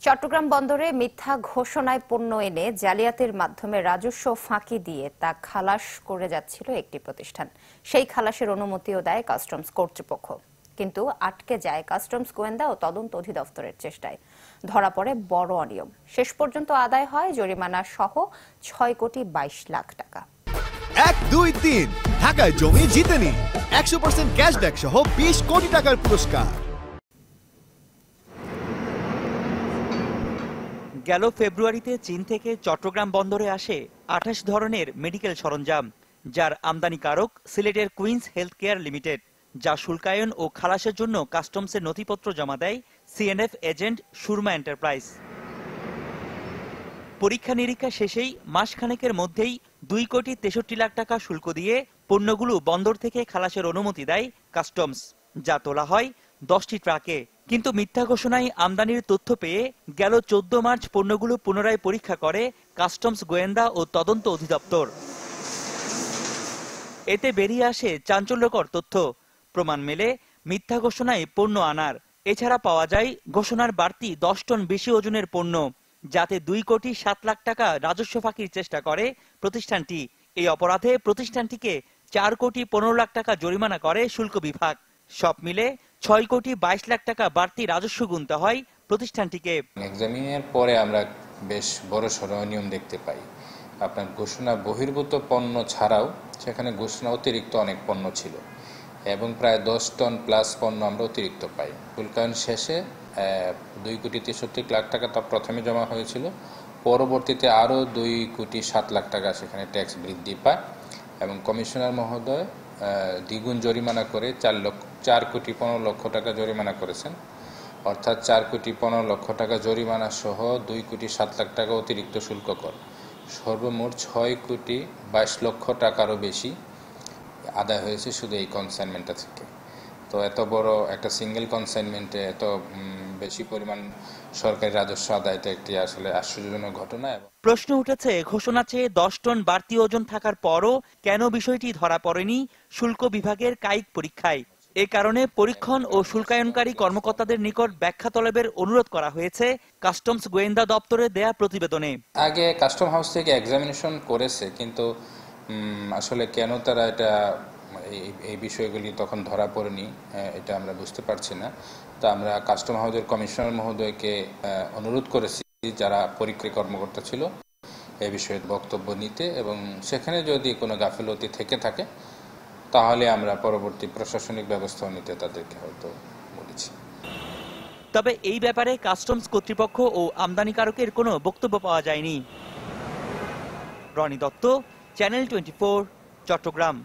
চট্টগ্রাম বন্দরে মিথ্যা ঘোষণায় পণ্য এনে জালিয়াতির মাধ্যমে রাজস্ব ফাঁকি দিয়ে তা খালাস করে যাচ্ছিল একটি প্রতিষ্ঠান। সেই খালাসের অনুমতিও দেয় কাস্টমস কর্তৃপক্ষ, কিন্তু আটকে যায় কাস্টমস গোয়েন্দা ও তদন্ত অধিদপ্তরের চেষ্টায়। ধরা পড়ে বড় অনিয়ম। শেষ পর্যন্ত আদায় হয় জরিমানা সহ ৬,২২,০০,০০০ টাকা। ১, ২, ৩ ঢাকায় জমি জিতে নিন ১০০% ক্যাশব্যাক সহ ২০ কোটি টাকার পুরস্কার। গেল ফেব্রুয়ারিতে চীন থেকে চট্টগ্রাম বন্দরে আসে ২৮ ধরনের মেডিকেল সরঞ্জাম, যার আমদানিকারক সিলেটের কুইন্স হেলথ কেয়ার লিমিটেড, যা শুল্কায়ন ও খালাসের জন্য কাস্টমসের নথিপত্র জমা দেয় সিএনএফ এজেন্ট সুরমা এন্টারপ্রাইজ। পরীক্ষা নিরীক্ষা শেষেই মাসখানেকের মধ্যেই ২,৬৩,০০,০০০ টাকা শুল্ক দিয়ে পণ্যগুলো বন্দর থেকে খালাসের অনুমতি দেয় কাস্টমস, যা তোলা হয় ১০টি ট্রাকে। কিন্তু মিথ্যা ঘোষণায় আমদানির তথ্য পেয়ে গেল ১৪ মার্চ পণ্যগুলো পুনরায় পরীক্ষা করে কাস্টমস গোয়েন্দা ও তদন্ত অধিদপ্তর। এতে বেরিয়ে আসে চাঞ্চল্যকর তথ্য। প্রমাণ মেলে মিথ্যা ঘোষণায় পণ্য আনার। এছাড়া পাওয়া যায় ঘোষণার বাড়তি ১০ টন বেশি ওজনের পণ্য, যাতে ২,৭,০০,০০০ টাকা রাজস্ব ফাঁকির চেষ্টা করে প্রতিষ্ঠানটি। এই অপরাধে প্রতিষ্ঠানটিকে ৪,১৫,০০,০০০ টাকা জরিমানা করে শুল্ক বিভাগ। সব মিলে ৬,২২,০০,০০০ টাকা বাড়তি রাজস্ব গুনতে হয় প্রতিষ্ঠানটিকে। এক্সামিনের পরে আমরা বেশ বড় সড় নিয়ম দেখতে পাই। আপনার ঘোষণা বহির্ভূত পণ্য ছাড়াও সেখানে ঘোষণা অতিরিক্ত অনেক পণ্য ছিল এবং প্রায় ১০ টন প্লাস পণ্য আমরা অতিরিক্ত পাই। শুল্কায়ন শেষে ২,৬৩,০০,০০০ টাকা তা প্রথমে জমা হয়েছিল, পরবর্তীতে আরও ২,৭,০০,০০০ টাকা সেখানে ট্যাক্স বৃদ্ধি পায় এবং কমিশনার মহোদয় দ্বিগুণ জরিমানা করে ৪,১৫,০০,০০০ টাকা জরিমানা করেছেন। অর্থাৎ ৪,১৫,০০,০০০ টাকা জরিমানা সহ ২,৭,০০,০০০ টাকা অতিরিক্ত শুল্ক কর, সর্বমোট ৬,২২,০০,০০০ টাকারও বেশি আদায় হয়েছে শুধু এই কনসাইনমেন্টটা থেকে। তো এত বড় একটা সিঙ্গেল কনসাইনমেন্টে এত বেশি পরিমাণ সরকারি রাজস্ব আদায়টা একটি আসলে আশ্চর্যজনক ঘটনা। প্রশ্ন উঠেছে, ঘোষণা চেয়ে ১০ টন বাড়তি ওজন থাকার পরও কেন বিষয়টি ধরা পড়েনি শুল্ক বিভাগের কায়িক পরীক্ষায়। এ কারণে পরীক্ষণ ও শুল্কায়নকারী কর্মকর্তাদের নিকট ব্যাখ্যা তলবের অনুরোধ করা হয়েছে কাস্টমস গোয়েন্দা দপ্তরে দেয়া প্রতিবেদনে। আগে কাস্টম হাউস থেকে এক্সামিনেশন করেছে, কিন্তু আসলে কেন তারা এটা এই বিষয়গুলি তখন ধরা পড়েনি এটা আমরা বুঝতে পারছি না। তো আমরা কাস্টম হাউসের কমিশনার মহোদয়কে অনুরোধ করেছি যারা পরীক্ষা কর্মকর্তা ছিল এ বিষয়ে বক্তব্য নিতে, এবং সেখানে যদি কোনো গাফিলতি থেকে থাকে তাহলে আমরা পরবর্তী প্রশাসনিক ব্যবস্থা নিতে তাদেরকে হয়তো বলেছি। তবে এই ব্যাপারে কাস্টমস কর্তৃপক্ষ ও আমদানিকারকের কোনো বক্তব্য পাওয়া যায়নি। রনি দত্ত, চ্যানেল 24, চট্টগ্রাম।